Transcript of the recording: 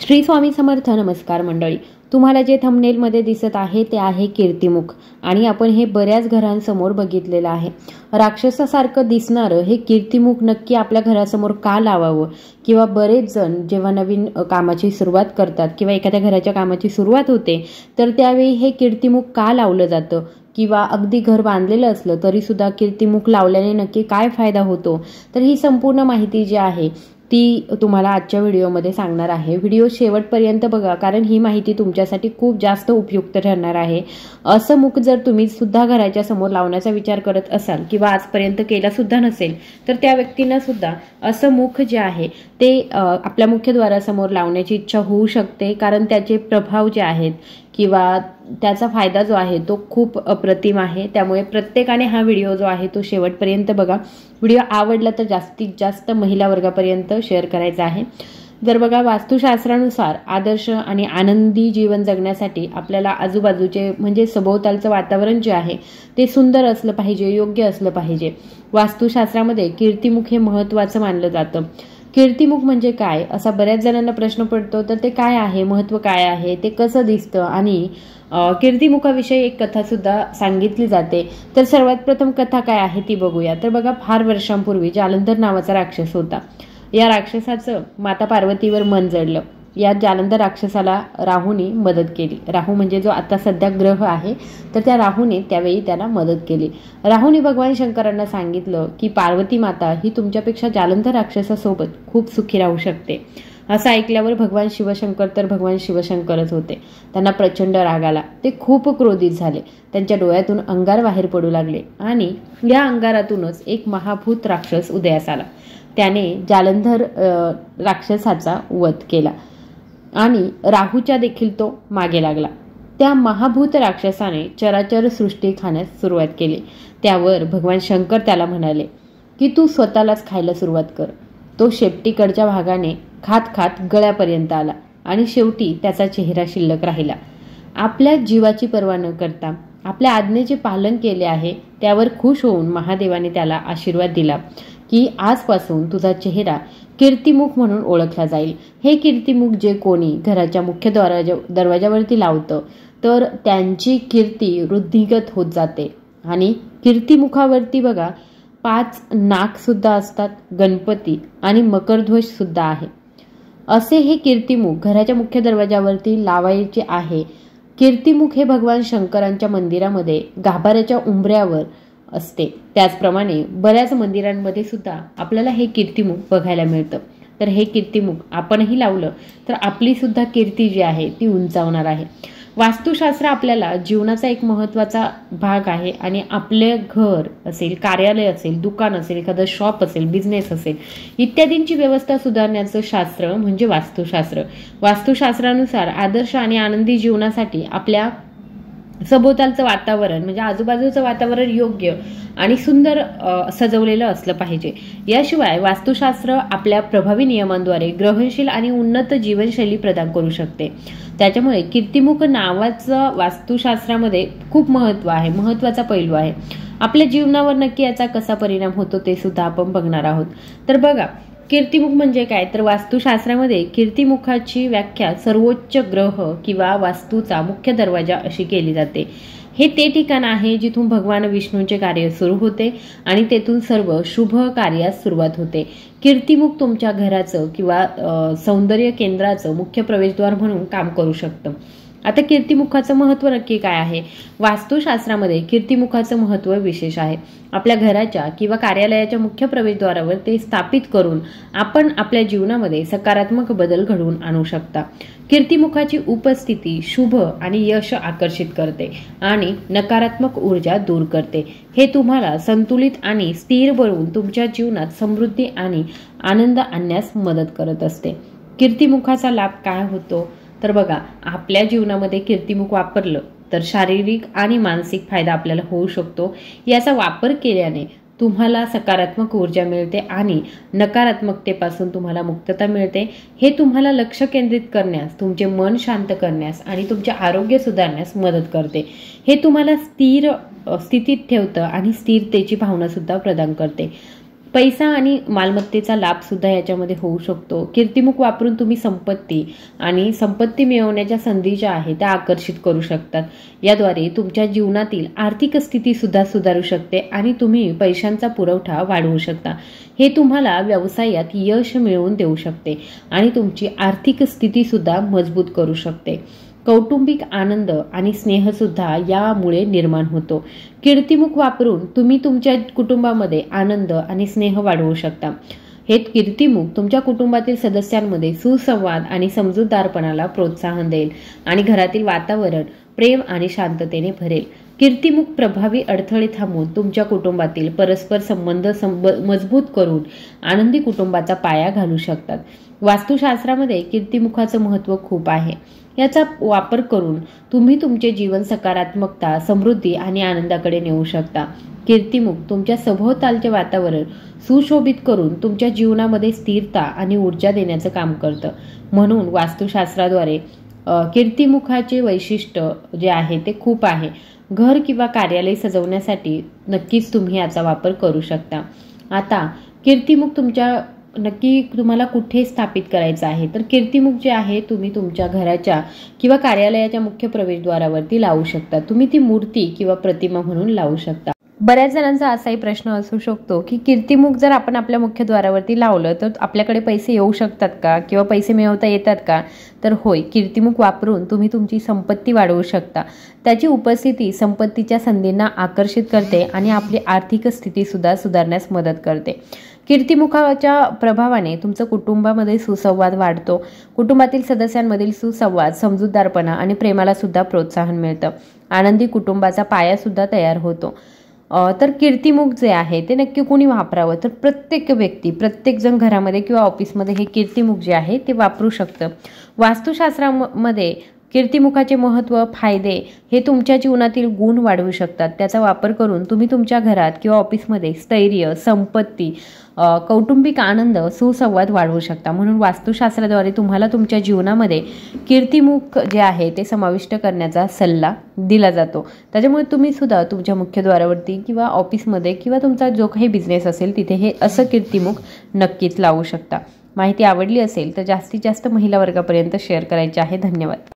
श्री स्वामी समर्थ. नमस्कार मंडळी. तुम्हाला जे थंबनेलमध्ये दिसत आहे ते आहे कीर्तिमुख आणि आपण हे बऱ्याच घरांसमोर बघितलेलं आहे. राक्षसासारखं दिसणारं हे कीर्तिमुख नक्की आपल्या घरासमोर का लावावं, किंवा बरेच जण जेव्हा नवीन कामाची सुरुवात करतात किंवा एखाद्या घराच्या कामाची सुरुवात होते तर त्यावेळी हे कीर्तिमुख का लावलं जातं, किंवा अगदी घर बांधलेलं असलं तरी सुद्धा कीर्तिमुख लावल्याने नक्की काय फायदा होतो, तर ही संपूर्ण माहिती जी आहे ती तुम्हाला आजच्या व्हिडिओमध्ये सांगणार आहे. व्हिडिओ शेवटपर्यंत बघा, कारण ही माहिती तुमच्यासाठी खूप जास्त उपयुक्त ठरणार आहे. असं मुख जर तुम्ही सुद्धा घराच्या समोर लावण्याचा विचार करत असाल किंवा आजपर्यंत केला सुद्धा नसेल तर त्या व्यक्तींना सुद्धा असं मुख जे आहे ते आपल्या मुख्यद्वारासमोर लावण्याची इच्छा होऊ शकते, कारण त्याचे प्रभाव जे आहेत किंवा त्याचा फायदा जो आहे तो खूप अप्रतिम आहे. त्यामुळे प्रत्येकाने हा व्हिडिओ जो आहे तो शेवटपर्यंत बघा. व्हिडिओ आवडला तर जास्तीत जास्त महिला वर्गापर्यंत शेअर करायचा आहे. जर बघा, वास्तुशास्त्रानुसार आदर्श आणि आनंदी जीवन जगण्यासाठी आपल्याला आजूबाजूचे म्हणजे सभोवतालचं वातावरण जे आहे ते सुंदर असलं पाहिजे, योग्य असलं पाहिजे. वास्तुशास्त्रामध्ये कीर्तिमुख हे महत्त्वाचं मानलं जातं. कीर्तिमुख म्हणजे काय असा बऱ्याच जणांना प्रश्न पडतो, तर ते काय आहे, महत्त्व काय आहे, ते कसं दिसतं आणि कीर्तिमुखाविषयी एक कथा सुद्धा सांगितली जाते. तर सर्वात प्रथम कथा काय आहे ती बघूया. तर बघा, फार वर्षांपूर्वी जालंधर नावाचा राक्षस होता. या राक्षसाचं माता पार्वतीवर मन जडलं. या जालंधर राक्षसाला राहूने मदत केली. राहू म्हणजे जो आता सध्या ग्रह आहे, तर त्या राहूने त्यावेळी त्याला मदत केली. राहूने भगवान शंकरांना सांगितलं की पार्वती माता ही तुमच्यापेक्षा जालंधर राक्षसासोबत खूप सुखी राहू शकते. असं ऐकल्यावर भगवान शिवशंकर तर भगवान शिवशंकरच होते. त्यांना प्रचंड राग आला. ते खूप क्रोधित झाले. त्यांच्या डोळ्यातून अंगार बाहेर पडू लागले आणि या अंगारातूनच एक महाभूत राक्षस उदयास आला. त्याने जालंधर राक्षसाचा वध केला आणि राहूच्या देखील तो मागे लागला. त्या महाभूत राक्षसाने चराचर सृष्टी खाण्यास सुरुवात केली. त्यावर भगवान शंकर त्याला म्हणाले की तू स्वतःलाच खायला सुरुवात कर. तो शेपटीकडच्या भागाने खात खात गळ्यापर्यंत आला आणि शेवटी त्याचा चेहरा शिल्लक राहिला. आपल्या जीवाची पर्वा न करता आपल्या आज्ञेचे पालन केले आहे त्यावर खुश होऊन महादेवाने त्याला आशीर्वाद दिला की आजपासून तुझा चेहरा कीर्तिमुख म्हणून ओळखला जाईल. हे कीर्तिमुख जे कोणी घराच्या मुख्य दरवाजावरती लावतं तर त्यांची कीर्ती वृद्धिगत होत जाते. आणि कीर्तिमुखावरती बघा 5 नाक सुद्धा असतात, गणपती आणि मकरध्वज सुद्धा आहे. असे हे कीर्तिमुख घराच्या मुख्य दरवाजावरती लावायचे आहे. कीर्तिमुख हे भगवान शंकरांच्या मंदिरामध्ये गाभाऱ्याच्या उंबऱ्यावर असते. त्याचप्रमाणे बऱ्याच मंदिरांमध्ये सुद्धा आपल्याला हे कीर्तिमुख बघायला मिळतं. तर हे कीर्तिमुख आपणही लावलं तर आपली सुद्धा कीर्ती जी आहे ती उंचावणार आहे. वास्तुशास्त्र आपल्याला जीवनाचा एक महत्त्वाचा भाग आहे आणि आपले घर असेल, कार्यालय असेल, दुकान असेल, एखादं शॉप असेल, बिझनेस असेल इत्यादींची व्यवस्था सुधारण्याचं शास्त्र म्हणजे वास्तुशास्त्र. वास्तुशास्त्रानुसार आदर्श आणि आनंदी जीवनासाठी आपल्या सभोवतालचं वातावरण म्हणजे आजूबाजूचं वातावरण योग्य आणि सुंदर सजवलेलं असलं पाहिजे. याशिवाय वास्तुशास्त्र आपल्या प्रभावी नियमांद्वारे ग्रहणशील आणि उन्नत जीवनशैली प्रदान करू शकते. त्याच्यामुळे कीर्तिमुख नावाचं वास्तुशास्त्रामध्ये खूप महत्त्व आहे, महत्त्वाचा पैलू आहे. आपल्या जीवनावर नक्की याचा कसा परिणाम होतो ते सुद्धा आपण बघणार आहोत. तर बघा, कीर्तिमुख म्हणजे काय, तर वास्तुशास्त्रामध्ये कीर्तिमुखाची व्याख्या सर्वोच्च ग्रह किंवा वास्तूचा मुख्य दरवाजा अशी केली जाते. हे ते ठिकाण आहे जिथून भगवान विष्णूंचे कार्य सुरू होते आणि तेथून सर्व शुभ कार्यास सुरुवात होते. कीर्तिमुख तुमच्या घराचं किंवा सौंदर्य केंद्राचं मुख्य प्रवेशद्वार म्हणून काम करू शकतं. आता कीर्तिमुखाचं महत्त्व नक्की काय आहे. वास्तुशास्त्रामध्ये कीर्तिमुखाचं महत्त्व विशेष आहे. आपल्या घराच्या किंवा कार्यालयाच्या मुख्य प्रवेशद्वारावर ते स्थापित करून आपण आपल्या जीवनामध्ये सकारात्मक बदल घडवून आणू शकता. कीर्तिमुखाची उपस्थिती शुभ आणि यश आकर्षित करते आणि नकारात्मक ऊर्जा दूर करते. हे तुम्हाला संतुलित आणि स्थिर बनवून तुमच्या जीवनात समृद्धी आणि आनंद आणण्यास मदत करत असते. कीर्तिमुखाचा लाभ काय होतो, तर बघा, आपल्या जीवनामध्ये कीर्तिमुख वापरलं तर शारीरिक आणि मानसिक फायदा आपल्याला होऊ शकतो. याचा वापर केल्याने तुम्हाला सकारात्मक ऊर्जा मिळते आणि नकारात्मकतेपासून तुम्हाला मुक्तता मिळते. हे तुम्हाला लक्ष केंद्रित करण्यास, तुमचे मन शांत करण्यास आणि तुमचे आरोग्य सुधारण्यास मदत करते. हे तुम्हाला स्थिर स्थितीत ठेवतं आणि स्थिरतेची भावना सुद्धा प्रदान करते. पैसा आणि मालमत्तेचा लाभ सुद्धा याच्यामध्ये होऊ शकतो. कीर्तिमुख वापरून तुम्ही संपत्ती मिळवण्याच्या संधी ज्या आहेत त्या आकर्षित करू शकतात. याद्वारे तुमच्या जीवनातील आर्थिक स्थिती सुद्धा सुधारू शकते आणि तुम्ही पैशांचा पुरवठा वाढवू शकता. हे तुम्हाला व्यवसायात यश मिळवून देऊ शकते आणि तुमची आर्थिक स्थिती सुद्धा मजबूत करू शकते. कौटुंबिक आनंद आणि स्नेह सुद्धा यामुळे निर्माण होतो. कीर्तिमुख वापरून तुम्ही तुमच्या कुटुंबामध्ये आनंद आणि स्नेह वाढवू शकता. हे कीर्तिमुख तुमच्या कुटुंबातील सदस्यांमध्ये सुसंवाद आणि समजूतदारपणाला प्रोत्साहन देईल आणि घरातील वातावरण प्रेम आणि शांततेने भरेल. कीर्तिमुख प्रभावी अडथळे थांबवून तुमच्या कुटुंबातील परस्पर संबंध मजबूत करून आनंदी कुटुंबाचा पाया घालू शकतात. वास्तुशास्त्रामध्ये कीर्तिमुखाचं महत्त्व खूप आहे. याचा वापर करून तुम्ही तुमचे जीवन सकारात्मकता, समृद्धी आणि आनंदाकडे नेऊ शकता. कीर्तिमुख तुमच्या सभोवतालचे वातावरण सुशोभित करून तुमच्या जीवनामध्ये स्थिरता आणि ऊर्जा देण्याचं काम करतं. म्हणून वास्तुशास्त्राद्वारे कीर्तिमुखाचे वैशिष्ट्य जे आहे ते खूप आहे. घर किंवा कार्यालय सजवण्यासाठी नक्कीच तुम्ही याचा वापर करू शकता. आता कीर्तिमुख नक्की तुम्हाला कुठे स्थापित करायचं आहे, तर कीर्तिमुख जे आहे तुम्ही तुमच्या घराच्या किंवा कार्यालयाच्या मुख्य प्रवेशद्वारावरती लावू शकता. तुम्ही ती मूर्ती किंवा प्रतिमा म्हणून लावू शकता. बऱ्याच जणांचा असाही प्रश्न असू शकतो की कीर्तिमुख जर आपण आपल्या मुख्यद्वारावरती लावलं तर आपल्याकडे पैसे येऊ शकतात का किंवा पैसे मिळवता येतात का? तर होय, कीर्तिमुख वापरून तुम्ही तुमची संपत्ती वाढवू शकता. त्याची उपस्थिती संपत्तीच्या संधींना आकर्षित करते आणि आपली आर्थिक स्थिती सुद्धा सुधारण्यास मदत करते. कीर्तिमुखाच्या प्रभावाने तुमचं कुटुंबामध्ये सुसंवाद वाढतो. कुटुंबातील सदस्यांमधील सुसंवाद, समजूतदारपणा आणि प्रेमाला सुद्धा प्रोत्साहन मिळतं. आनंदी कुटुंबाचा पाया सुद्धा तयार होतो. तर कीर्तिमुख जे आहे ते नक्की कोणी वापरावं, तर प्रत्येक जण घरामध्ये किंवा ऑफिसमध्ये हे कीर्तिमुख जे आहे ते वापरू शकतं. वास्तुशास्त्रामध्ये कीर्तिमुखाचे महत्त्व, फायदे हे तुमच्या जीवनातील गुण वाढवू शकतात. त्याचा वापर करून तुम्ही तुमच्या घरात किंवा ऑफिसमध्ये स्थैर्य, संपत्ती, कौटुंबिक आनंद, सुसंवाद वाढवू शकता. म्हणून वास्तुशास्त्राद्वारे तुम्हाला तुमच्या जीवनामध्ये कीर्तिमुख जे आहे ते समाविष्ट करण्याचा सल्ला दिला जातो. त्याच्यामुळे तुम्ही सुद्धा तुमच्या मुख्यद्वारावरती किंवा ऑफिसमध्ये किंवा तुमचा जो काही बिझनेस असेल तिथे हे असं कीर्तिमुख नक्कीच लावू शकता. माहिती आवडली असेल तर जास्तीत जास्त महिला वर्गापर्यंत शेअर करायची आहे. धन्यवाद.